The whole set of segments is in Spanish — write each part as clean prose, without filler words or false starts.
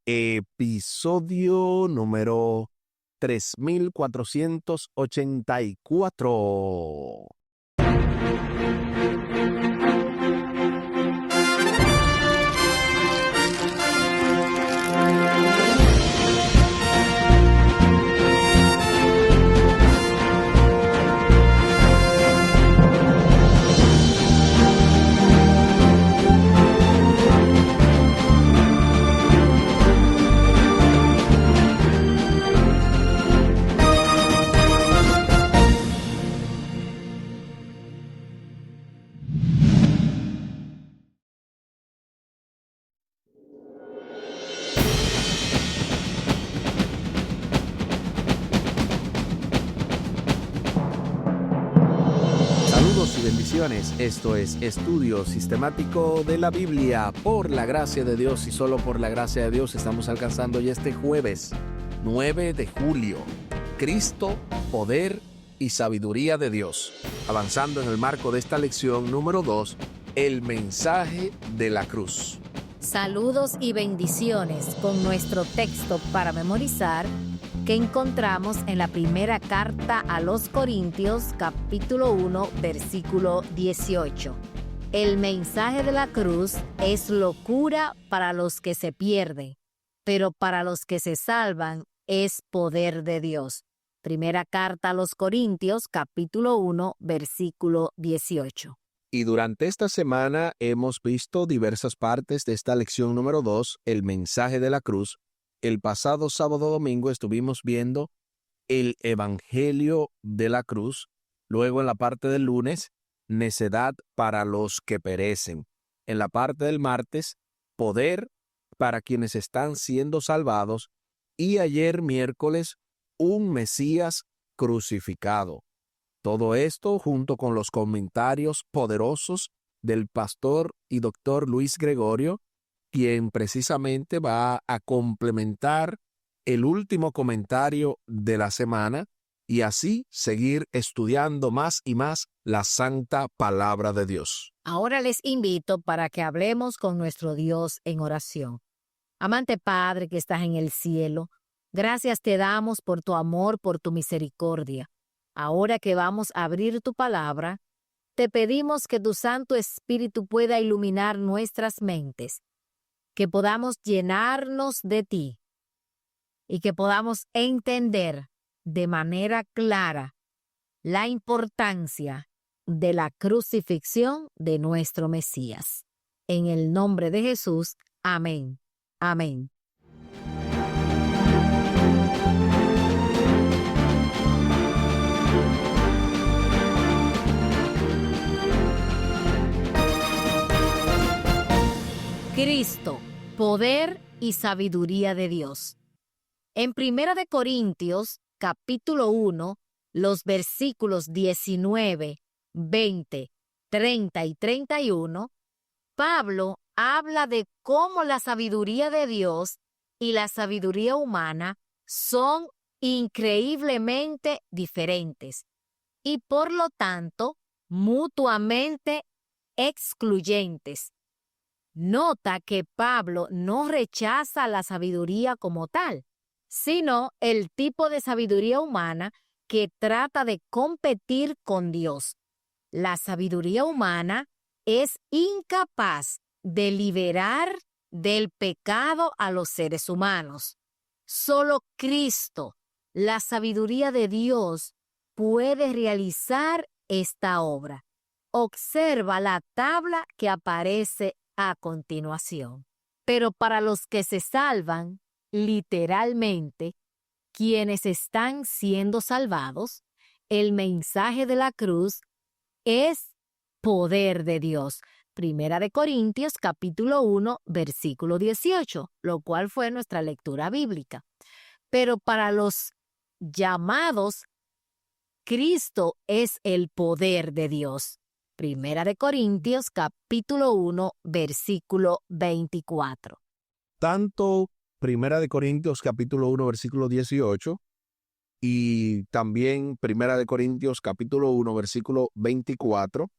Episodio número 3484. Saludos y bendiciones. Esto es Estudio Sistemático de la Biblia. Por la gracia de Dios y solo por la gracia de Dios estamos alcanzando ya este jueves 9 de julio. Cristo, poder y sabiduría de Dios. Avanzando en el marco de esta lección número 2, el mensaje de la cruz. Saludos y bendiciones con nuestro texto para memorizar que encontramos en la primera carta a los Corintios, capítulo 1, versículo 18. El mensaje de la cruz es locura para los que se pierden, pero para los que se salvan es poder de Dios. Primera carta a los Corintios, capítulo 1, versículo 18. Y durante esta semana hemos visto diversas partes de esta lección número 2, el mensaje de la cruz. El pasado sábado domingo estuvimos viendo el evangelio de la cruz. Luego en la parte del lunes, necedad para los que perecen. En la parte del martes, poder para quienes están siendo salvados. Y ayer miércoles, un Mesías crucificado. Todo esto junto con los comentarios poderosos del pastor y doctor Luis Gregorio, quien precisamente va a complementar el último comentario de la semana y así seguir estudiando más y más la santa palabra de Dios. Ahora les invito para que hablemos con nuestro Dios en oración. Amante Padre que estás en el cielo, gracias te damos por tu amor, por tu misericordia. Ahora que vamos a abrir tu palabra, te pedimos que tu Santo Espíritu pueda iluminar nuestras mentes, que podamos llenarnos de ti y que podamos entender de manera clara la importancia de la crucifixión de nuestro Mesías. En el nombre de Jesús, amén. Amén. Cristo, poder y sabiduría de Dios. En 1 Corintios, capítulo 1, los versículos 19, 20, 30 y 31, Pablo habla de cómo la sabiduría de Dios y la sabiduría humana son increíblemente diferentes y por lo tanto mutuamente excluyentes. Nota que Pablo no rechaza la sabiduría como tal, sino el tipo de sabiduría humana que trata de competir con Dios. La sabiduría humana es incapaz de liberar del pecado a los seres humanos. Solo Cristo, la sabiduría de Dios, puede realizar esta obra. Observa la tabla que aparece a continuación. Pero para los que se salvan, literalmente, quienes están siendo salvados, el mensaje de la cruz es poder de Dios. 1 Corintios capítulo 1, versículo 18, lo cual fue nuestra lectura bíblica. Pero para los llamados, Cristo es el poder de Dios. 1 Corintios capítulo 1, versículo 24. Tanto 1 Corintios capítulo 1, versículo 18 y también 1 Corintios capítulo 1, versículo 24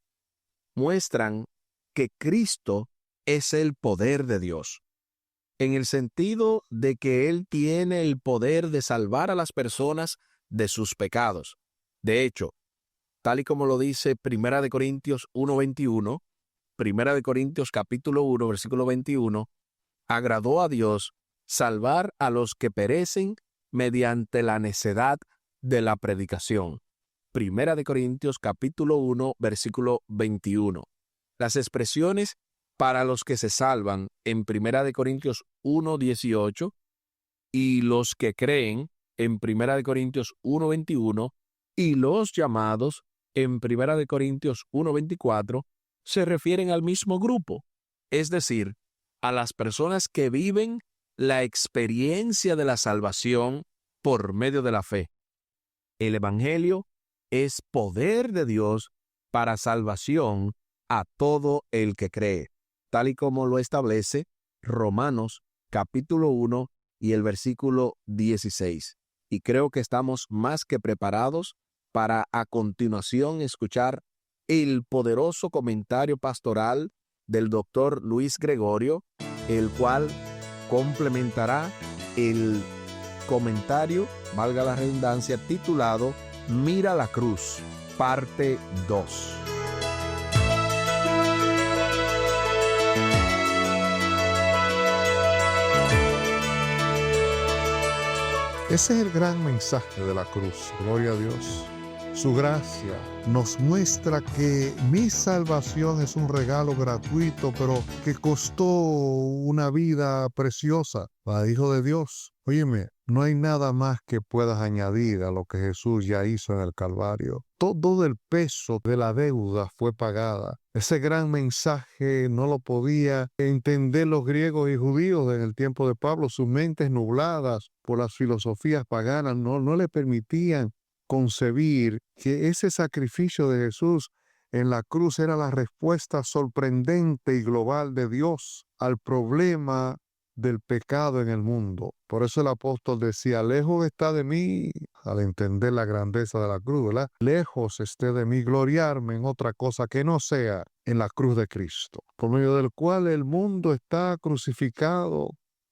muestran que Cristo es el poder de Dios. en el sentido de que Él tiene el poder de salvar a las personas de sus pecados. De hecho, tal y como lo dice 1 Corintios 1:21, 1 Corintios capítulo 1, versículo 21, agradó a Dios salvar a los que perecen mediante la necedad de la predicación. 1 Corintios capítulo 1, versículo 21. Las expresiones para los que se salvan en 1 Corintios 1:18 y los que creen en 1 Corintios 1:21 y los llamados en 1 Corintios 1:24 se refieren al mismo grupo, es decir, a las personas que viven la experiencia de la salvación por medio de la fe. El Evangelio es poder de Dios para salvación a todo el que cree, tal y como lo establece Romanos capítulo 1 y el versículo 16. Y creo que estamos más que preparados para a continuación escuchar el poderoso comentario pastoral del doctor Luis Gregorio, el cual complementará el comentario, valga la redundancia, titulado Mira la cruz, parte 2. Ese es el gran mensaje de la cruz, gloria a Dios. Su gracia nos muestra que mi salvación es un regalo gratuito, pero que costó una vida preciosa para el Hijo de Dios. Óyeme, no hay nada más que puedas añadir a lo que Jesús ya hizo en el Calvario. Todo el peso de la deuda fue pagada. Ese gran mensaje no lo podía entender los griegos y judíos en el tiempo de Pablo. Sus mentes nubladas por las filosofías paganas no le permitían concebir que ese sacrificio de Jesús en la cruz era la respuesta sorprendente y global de Dios al problema del pecado en el mundo. Por eso el apóstol decía, lejos está de mí, al entender la grandeza de la cruz, ¿verdad? Lejos esté de mí gloriarme en otra cosa que no sea en la cruz de Cristo, por medio del cual el mundo está crucificado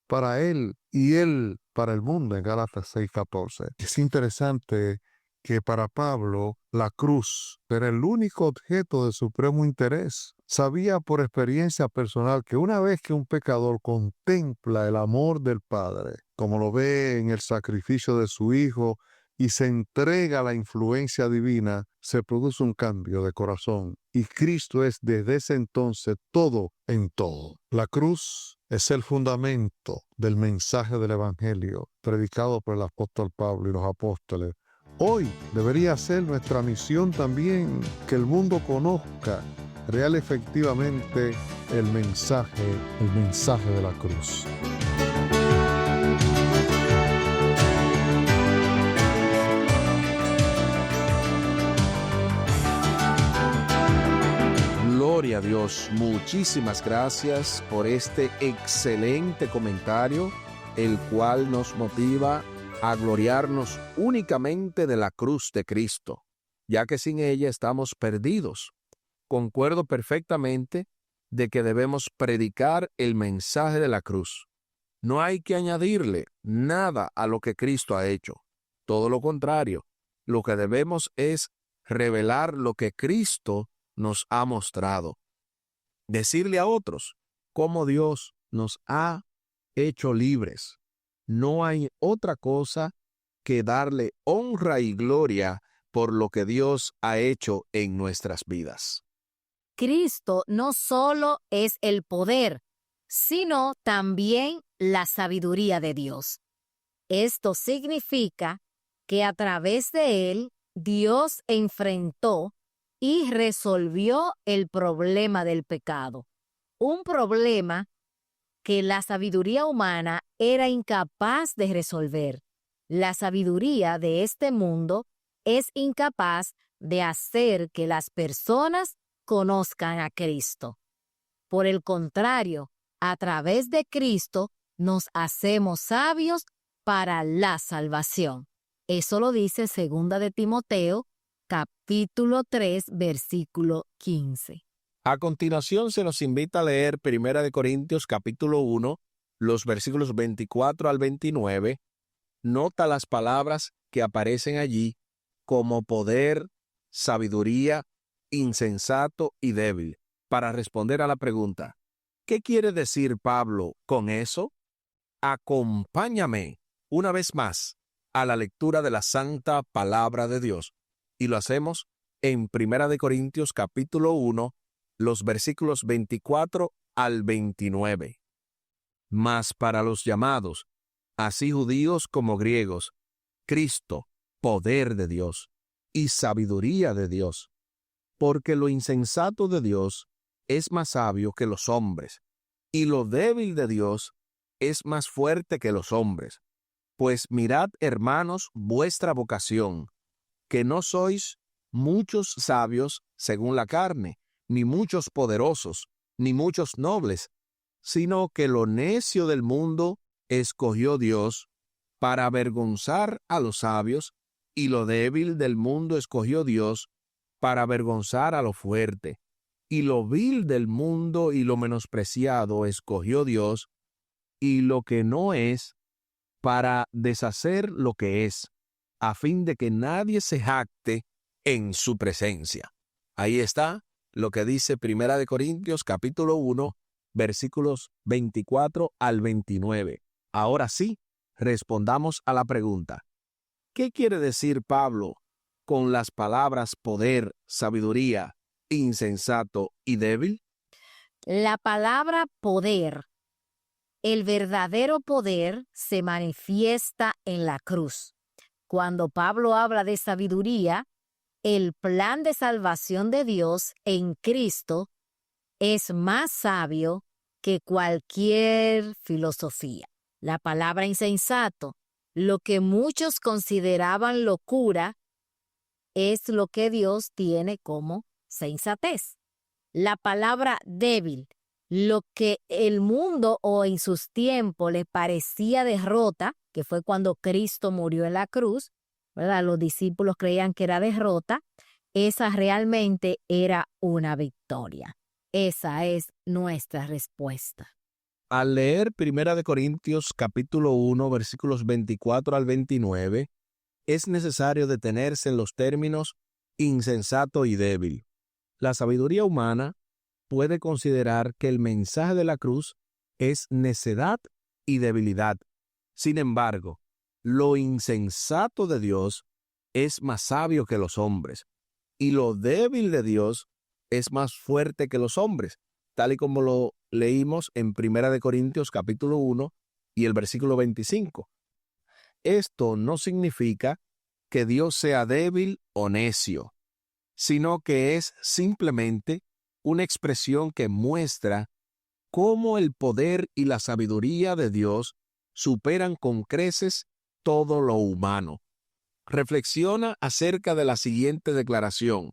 para Él y Él para el mundo, en Gálatas 6:14. Es interesante que para Pablo la cruz era el único objeto de supremo interés. Sabía por experiencia personal que una vez que un pecador contempla el amor del Padre, como lo ve en el sacrificio de su Hijo, y se entrega a la influencia divina, se produce un cambio de corazón. Y Cristo es desde ese entonces todo en todo. La cruz es el fundamento del mensaje del Evangelio predicado por el apóstol Pablo y los apóstoles. Hoy debería ser nuestra misión también que el mundo conozca real efectivamente el mensaje de la cruz. Gloria a Dios, muchísimas gracias por este excelente comentario, el cual nos motiva a gloriarnos únicamente de la cruz de Cristo, ya que sin ella estamos perdidos. Concuerdo perfectamente de que debemos predicar el mensaje de la cruz. No hay que añadirle nada a lo que Cristo ha hecho. Todo lo contrario, lo que debemos es revelar lo que Cristo nos ha mostrado. Decirle a otros cómo Dios nos ha hecho libres. No hay otra cosa que darle honra y gloria por lo que Dios ha hecho en nuestras vidas. Cristo no solo es el poder, sino también la sabiduría de Dios. Esto significa que a través de él, Dios enfrentó y resolvió el problema del pecado. Un problema que la sabiduría humana era incapaz de resolver. La sabiduría de este mundo es incapaz de hacer que las personas conozcan a Cristo. Por el contrario, a través de Cristo nos hacemos sabios para la salvación. Eso lo dice 2 de Timoteo, capítulo 3, versículo 15. A continuación se nos invita a leer 1 Corintios capítulo 1, los versículos 24 al 29, nota las palabras que aparecen allí como poder, sabiduría, insensato y débil, para responder a la pregunta, ¿qué quiere decir Pablo con eso? Acompáñame una vez más a la lectura de la santa palabra de Dios, y lo hacemos en 1 Corintios capítulo 1, los versículos 24 al 29. Mas para los llamados, así judíos como griegos, Cristo, poder de Dios y sabiduría de Dios, porque lo insensato de Dios es más sabio que los hombres, y lo débil de Dios es más fuerte que los hombres. Pues mirad, hermanos, vuestra vocación, que no sois muchos sabios según la carne, ni muchos poderosos, ni muchos nobles, sino que lo necio del mundo escogió Dios para avergonzar a los sabios, y lo débil del mundo escogió Dios para avergonzar a lo fuerte, y lo vil del mundo y lo menospreciado escogió Dios, y lo que no es, para deshacer lo que es, a fin de que nadie se jacte en su presencia. Ahí está lo que dice 1 Corintios capítulo 1, versículos 24 al 29. Ahora sí, respondamos a la pregunta. ¿Qué quiere decir Pablo con las palabras poder, sabiduría, insensato y débil? La palabra poder, el verdadero poder, se manifiesta en la cruz. Cuando Pablo habla de sabiduría, el plan de salvación de Dios en Cristo es más sabio que cualquier filosofía. La palabra insensato, lo que muchos consideraban locura, es lo que Dios tiene como sensatez. La palabra débil, lo que el mundo o en sus tiempos le parecía derrota, que fue cuando Cristo murió en la cruz, ¿verdad? Los discípulos creían que era derrota, esa realmente era una victoria. Esa es nuestra respuesta. Al leer 1 Corintios capítulo 1, versículos 24 al 29, es necesario detenerse en los términos insensato y débil. La sabiduría humana puede considerar que el mensaje de la cruz es necedad y debilidad. Sin embargo, lo insensato de Dios es más sabio que los hombres, y lo débil de Dios es más fuerte que los hombres, tal y como lo leímos en 1 Corintios capítulo 1 y el versículo 25. Esto no significa que Dios sea débil o necio, sino que es simplemente una expresión que muestra cómo el poder y la sabiduría de Dios superan con creces todo lo humano. Reflexiona acerca de la siguiente declaración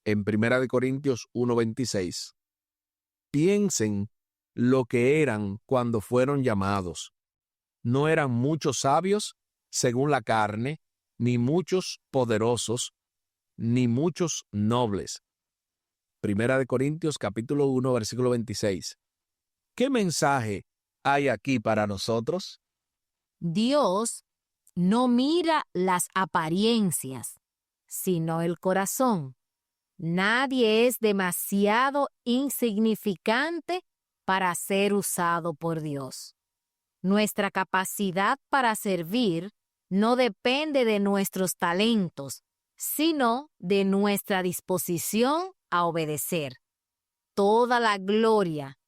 en 1 Corintios 1:26. Piensen lo que eran cuando fueron llamados. No eran muchos sabios según la carne, ni muchos poderosos, ni muchos nobles. 1 Corintios capítulo 1, versículo 26. ¿Qué mensaje hay aquí para nosotros? Dios no mira las apariencias, sino el corazón. Nadie es demasiado insignificante para ser usado por Dios. Nuestra capacidad para servir no depende de nuestros talentos, sino de nuestra disposición a obedecer. Toda la gloria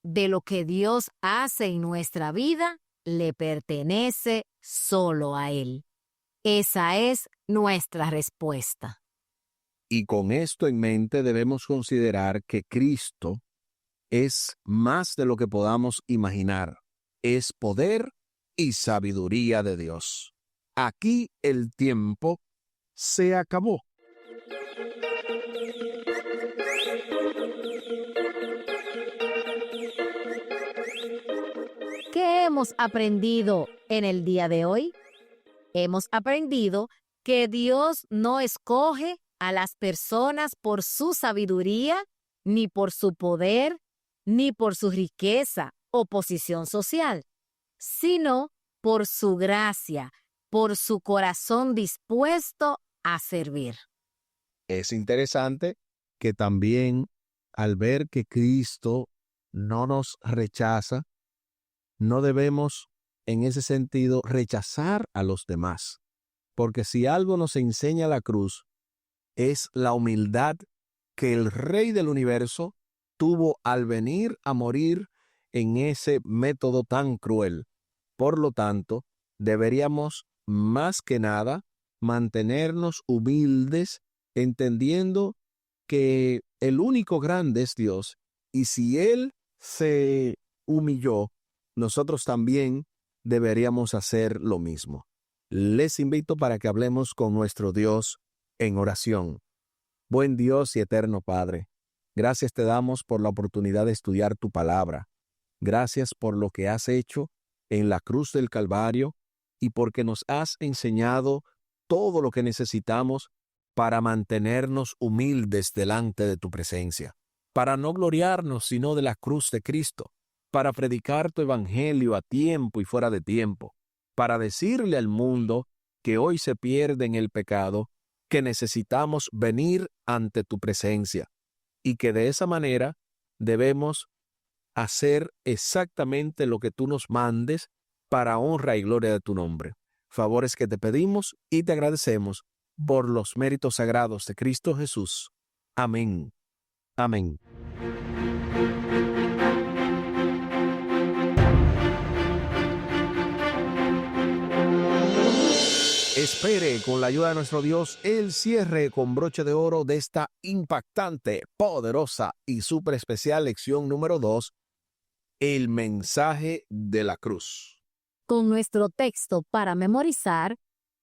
de lo que Dios hace en nuestra vida le pertenece solo a Él. Esa es nuestra respuesta. Y con esto en mente debemos considerar que Cristo es más de lo que podamos imaginar. Es poder y sabiduría de Dios. Aquí el tiempo se acabó. ¿Qué hemos aprendido en el día de hoy? Hemos aprendido que Dios no escoge a las personas por su sabiduría, ni por su poder, ni por su riqueza o posición social, sino por su gracia, por su corazón dispuesto a servir. Es interesante que también al ver que Cristo no nos rechaza, no debemos en ese sentido rechazar a los demás, porque si algo nos enseña la cruz es la humildad que el Rey del universo tuvo al venir a morir en ese método tan cruel. Por lo tanto, deberíamos más que nada mantenernos humildes, entendiendo que el único grande es Dios, y si Él se humilló, nosotros también deberíamos hacer lo mismo. Les invito para que hablemos con nuestro Dios en oración. Buen Dios y eterno Padre, gracias te damos por la oportunidad de estudiar tu palabra. Gracias por lo que has hecho en la cruz del Calvario y porque nos has enseñado todo lo que necesitamos para mantenernos humildes delante de tu presencia, para no gloriarnos sino de la cruz de Cristo, para predicar tu evangelio a tiempo y fuera de tiempo, para decirle al mundo que hoy se pierde en el pecado, que necesitamos venir ante tu presencia y que de esa manera debemos hacer exactamente lo que tú nos mandes para honra y gloria de tu nombre. Favores que te pedimos y te agradecemos por los méritos sagrados de Cristo Jesús. Amén. Amén. Espere, con la ayuda de nuestro Dios, el cierre con broche de oro de esta impactante, poderosa y súper especial lección número 2, el mensaje de la cruz. Con nuestro texto para memorizar,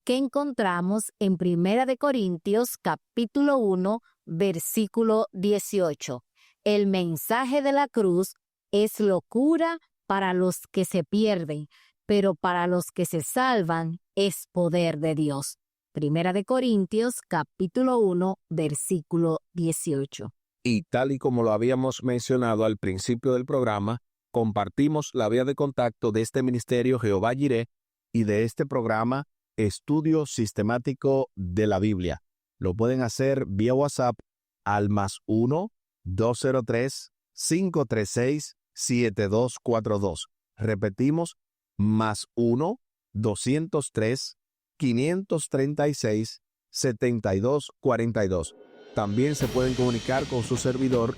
que encontramos en 1 Corintios capítulo 1, versículo 18. El mensaje de la cruz es locura para los que se pierden, pero para los que se salvan es poder de Dios. 1 Corintios capítulo 1, versículo 18. Y tal y como lo habíamos mencionado al principio del programa, compartimos la vía de contacto de este ministerio Jehová Jireh y de este programa Estudio Sistemático de la Biblia. Lo pueden hacer vía WhatsApp al +1-203-536-7242. Repetimos, +1-203-536-7242. También se pueden comunicar con su servidor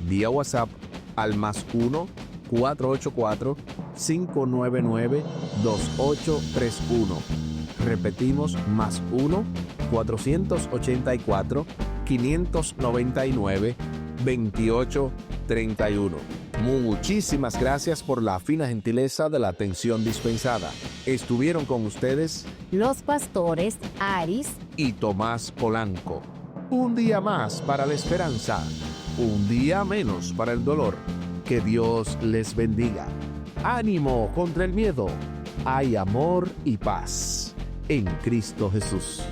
vía WhatsApp al +1-484-599-2831. Repetimos, +1-484-599-2831. Muchísimas gracias por la fina gentileza de la atención dispensada. Estuvieron con ustedes los pastores Aris y Tomás Polanco. Un día más para la esperanza, un día menos para el dolor. Que Dios les bendiga. Ánimo contra el miedo. Hay amor y paz en Cristo Jesús.